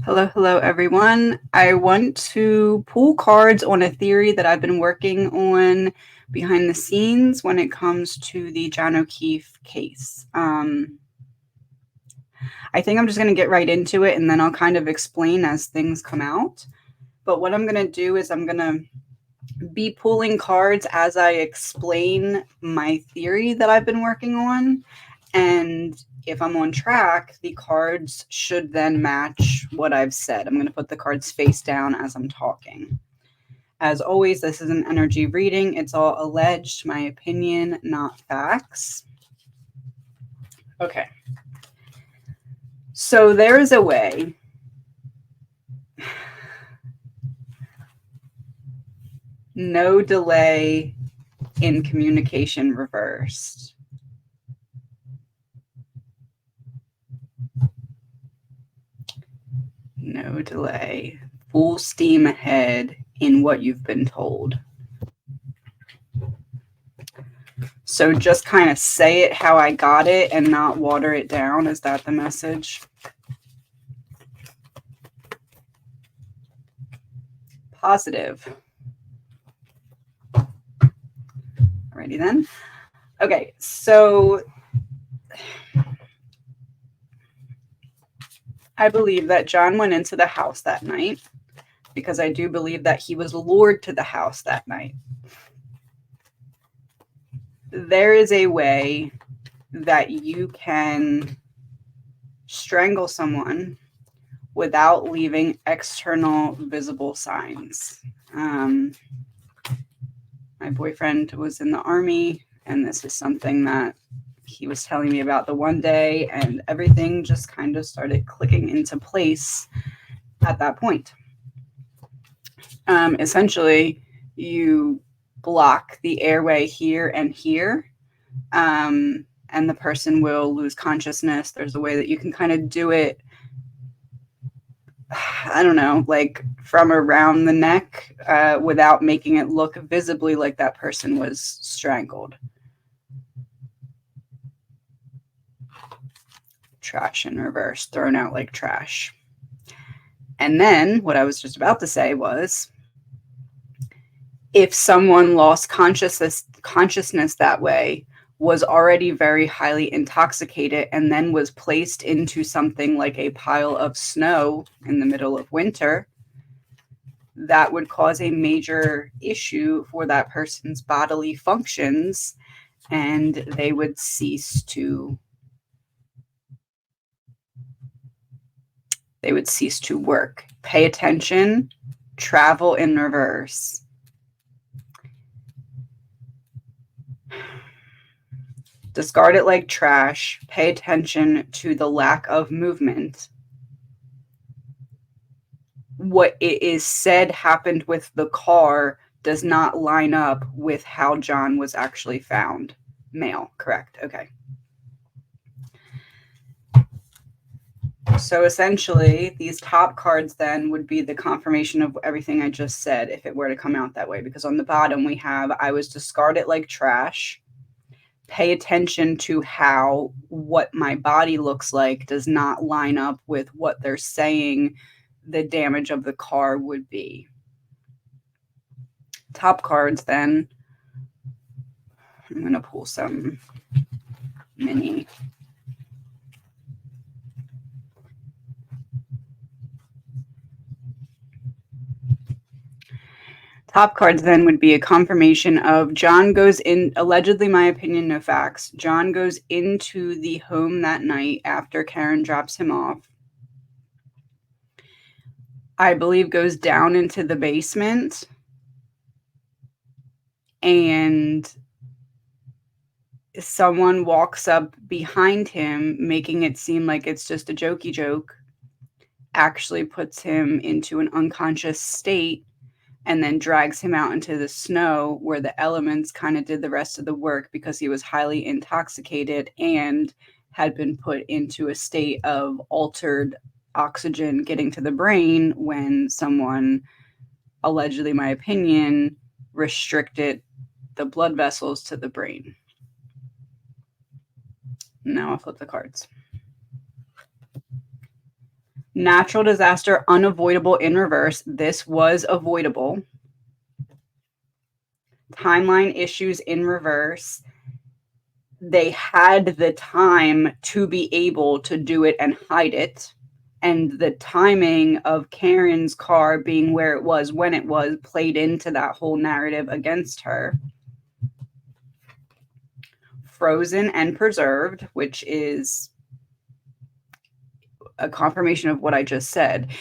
Hello, hello, everyone. I want to pull cards on a theory that I've been working on behind the scenes when it comes to the John O'Keefe case. I think I'm just going to get right into it and then I'll kind of explain as things come out. But what I'm going to do is I'm going to be pulling cards as I explain my theory that I've been working on. And if I'm on track, the cards should then match what I've said. I'm going to put the cards face down as I'm talking. As always, this is an energy reading. It's all alleged, my opinion, not facts. Okay. So there is a way. No delay in communication reversed. No delay. Full steam ahead in what you've been told. So just kind of say it how I got it and not water it down. Is that the message? Positive. Alrighty then. Okay, so I believe that John went into the house that night because I do believe that he was lured to the house that night. There is a way that you can strangle someone without leaving external visible signs. My boyfriend was in the Army, and this is something that he was telling me about the one day, and everything just kind of started clicking into place at that point. Essentially, you block the airway here and here, and the person will lose consciousness. There's a way that you can kind of do it, I don't know, like from around the neck without making it look visibly like that person was strangled. Trash in reverse, thrown out like trash. And then what I was just about to say was, if someone lost consciousness that way, was already very highly intoxicated, and then was placed into something like a pile of snow in the middle of winter, that would cause a major issue for that person's bodily functions, and they would cease to work. Pay attention. Travel in reverse. Discard it like trash. Pay attention to the lack of movement. What it is said happened with the car does not line up with how John was actually found. Male, correct. Okay. So essentially, these top cards then would be the confirmation of everything I just said if it were to come out that way. Because on the bottom we have, I was discarded like trash. Pay attention to how what my body looks like does not line up with what they're saying the damage of the car would be. Top cards then. I'm going to pull some mini. Top cards then would be a confirmation of John goes in, allegedly, my opinion, no facts. John goes into the home that night after Karen drops him off. I believe goes down into the basement and someone walks up behind him, making it seem like it's just a jokey joke, actually puts him into an unconscious state, and then drags him out into the snow where the elements kind of did the rest of the work because he was highly intoxicated and had been put into a state of altered oxygen getting to the brain when someone, allegedly my opinion, restricted the blood vessels to the brain. Now I'll flip the cards. Natural disaster unavoidable in reverse. This was avoidable. Timeline issues in reverse. They had the time to be able to do it and hide it. And the timing of Karen's car being where it was when it was played into that whole narrative against her. Frozen and preserved, which is a confirmation of what I just said.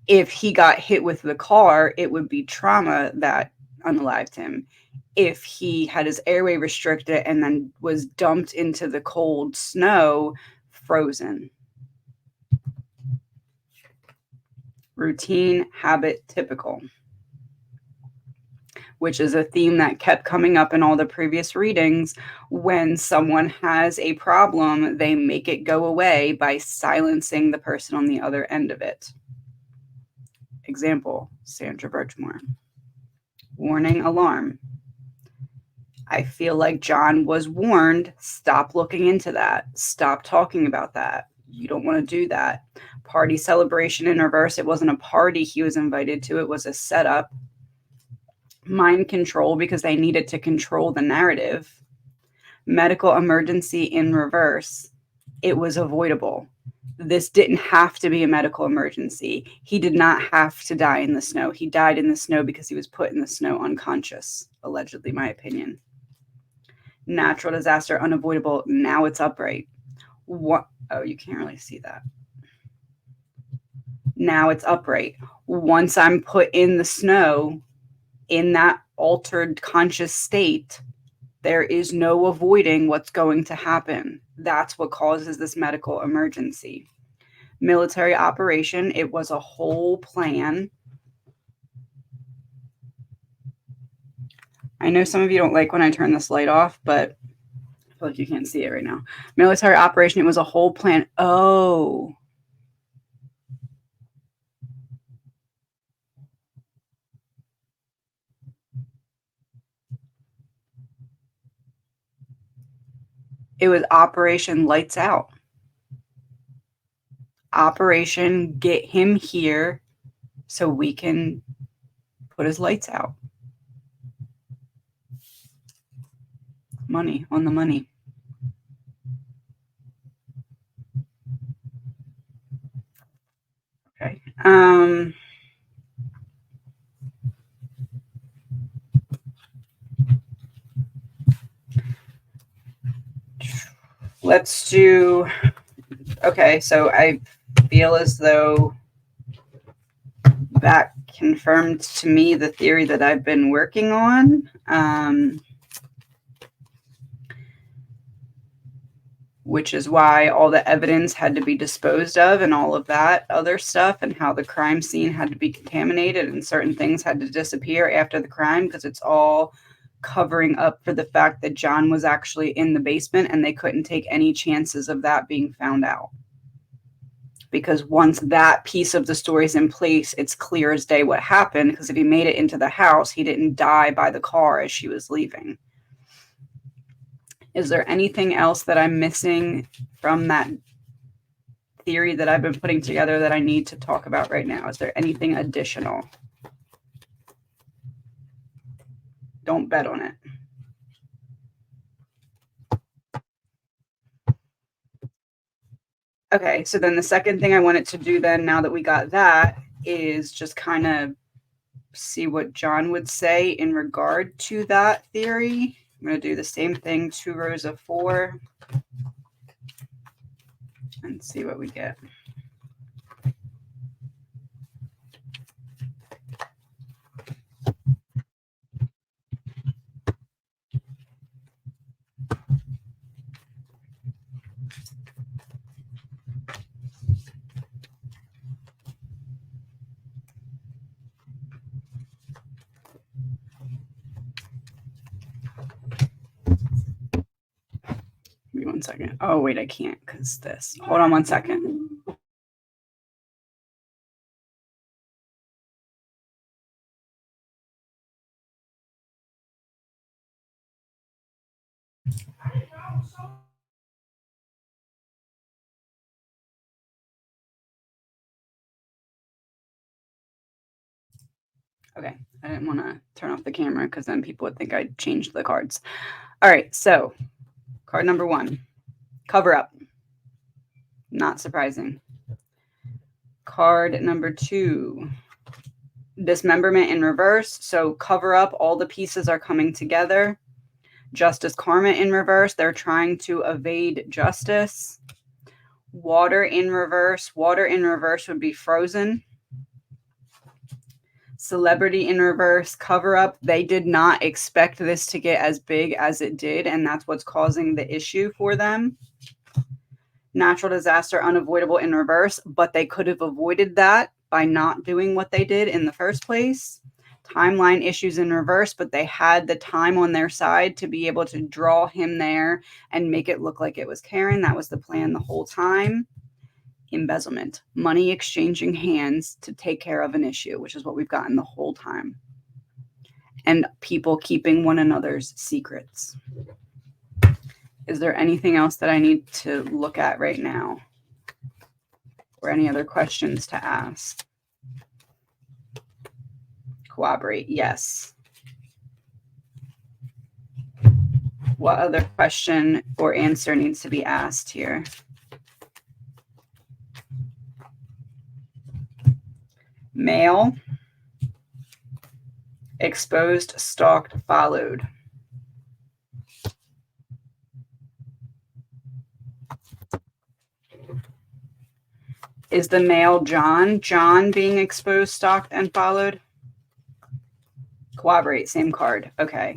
If he got hit with the car, it would be trauma that unalived him. If he had his airway restricted and then was dumped into the cold snow, frozen. Routine, habit, typical, which is a theme that kept coming up in all the previous readings. When someone has a problem, they make it go away by silencing the person on the other end of it. Example, Sandra Birchmore. Warning, alarm. I feel like John was warned, stop looking into that. Stop talking about that. You don't want to do that. Party celebration in reverse. It wasn't a party he was invited to. It was a setup. Mind control because they needed to control the narrative. Medical emergency in reverse. It was avoidable. This didn't have to be a medical emergency. He did not have to die in the snow. He died in the snow because he was put in the snow unconscious, allegedly, my opinion. Natural disaster unavoidable. Now it's upright. What? Oh, you can't really see that. Now it's upright. Once I'm put in the snow, in that altered conscious state, there is no avoiding what's going to happen. That's what causes this medical emergency. Military operation, it was a whole plan. I know some of you don't like when I turn this light off, but I feel like you can't see it right now. Military operation, it was a whole plan. Oh. It was Operation Lights Out. Operation Get Him Here so we can put his lights out. Money on the money. Okay. Let's do, okay, so I feel as though that confirmed to me the theory that I've been working on. Which is why all the evidence had to be disposed of and all of that other stuff, and how the crime scene had to be contaminated and certain things had to disappear after the crime, because it's all covering up for the fact that John was actually in the basement and they couldn't take any chances of that being found out. Because once that piece of the story is in place, it's clear as day what happened, because if he made it into the house, he didn't die by the car as she was leaving. Is there anything else that I'm missing from that theory that I've been putting together that I need to talk about right now? Is there anything additional? Don't bet on it. Okay, so then the second thing I wanted to do then, now that we got that, is just kind of see what John would say in regard to that theory. I'm going to do the same thing, 2 rows of 4, and see what we get. Give me 1 second. Oh, wait, I can't because this. Hold on 1 second. Okay, I didn't want to turn off the camera because then people would think I changed the cards. All right, so card number 1, cover up. Not surprising. Card number 2, dismemberment in reverse. So cover up, all the pieces are coming together. Justice karma in reverse. They're trying to evade justice. Water in reverse. Water in reverse would be frozen. Celebrity in reverse, cover up. They did not expect this to get as big as it did, and that's what's causing the issue for them. Natural disaster unavoidable in reverse, but they could have avoided that by not doing what they did in the first place. Timeline issues in reverse, but they had the time on their side to be able to draw him there and make it look like it was Karen. That was the plan the whole time. Embezzlement, money exchanging hands to take care of an issue, which is what we've gotten the whole time. And people keeping one another's secrets. Is there anything else that I need to look at right now? Or any other questions to ask? Corroborate, yes. What other question or answer needs to be asked here? Male, exposed, stalked, followed. Is the male John? John being exposed, stalked, and followed? Corroborate, same card. Okay.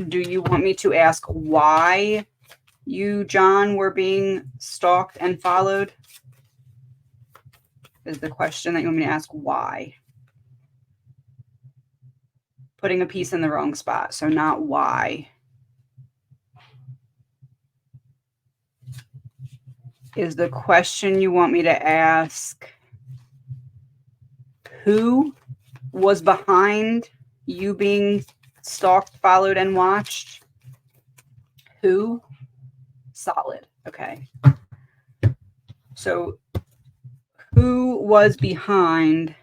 Do you want me to ask why you, John, were being stalked and followed? Is the question that you want me to ask why? Putting a piece in the wrong spot, so not why. Is the question you want me to ask who was behind you being stalked, followed, and watched? Who? Solid. Okay. So who was behind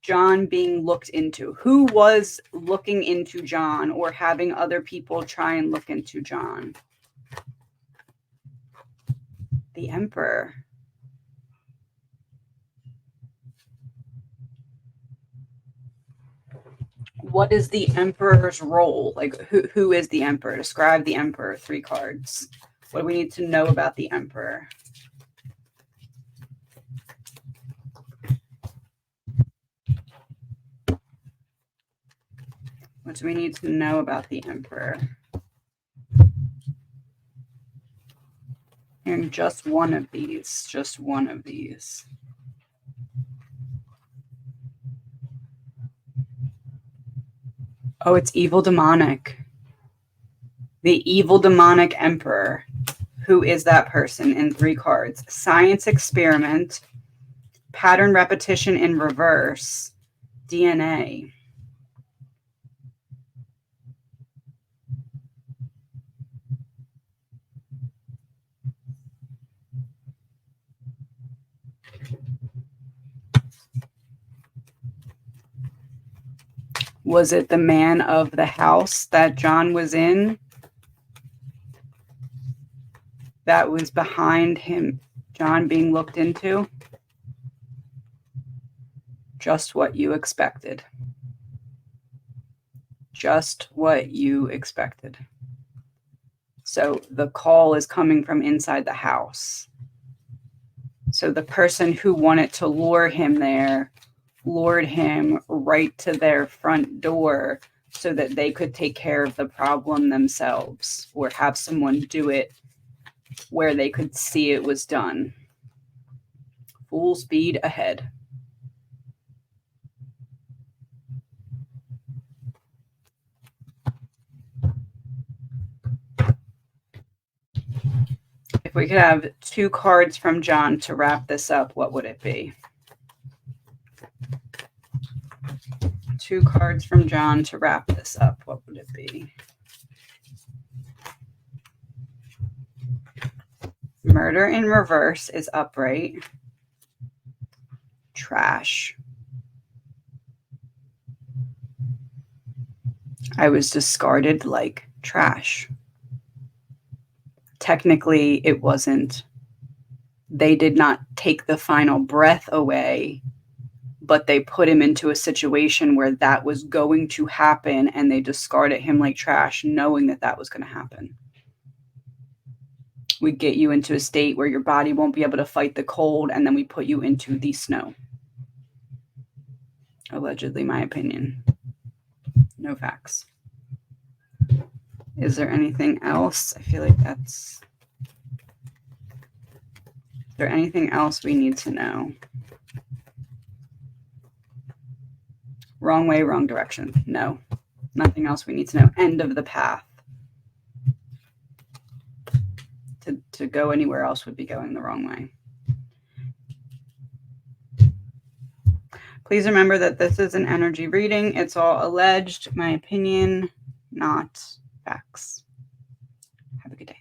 John being looked into? Who was looking into John or having other people try and look into John? The Emperor. What is the Emperor's role? Like, who is the Emperor? Describe the Emperor, 3 cards. What do we need to know about the Emperor? What do we need to know about the Emperor? And just one of these. Just one of these. Oh, it's evil demonic. The evil demonic Emperor. Who is that person in 3 cards? Science experiment, pattern repetition in reverse, DNA. Was it the man of the house that John was in that was behind him, John being looked into? Just what you expected. Just what you expected. So the call is coming from inside the house. So the person who wanted to lure him there lured him right to their front door so that they could take care of the problem themselves or have someone do it where they could see it was done. Full speed ahead. If we could have 2 cards from John to wrap this up, what would it be? 2 cards from John to wrap this up, what would it be? Murder in reverse is upright. Trash. I was discarded like trash. Technically, it wasn't. They did not take the final breath away, but they put him into a situation where that was going to happen, and they discarded him like trash, knowing that that was going to happen. We get you into a state where your body won't be able to fight the cold, and then we put you into the snow. Allegedly, my opinion. No facts. Is there anything else? I feel like that's... Is there anything else we need to know? Wrong way, wrong direction. No. Nothing else we need to know. End of the path. To go anywhere else would be going the wrong way. Please remember that this is an energy reading. It's all alleged, my opinion, not facts. Have a good day.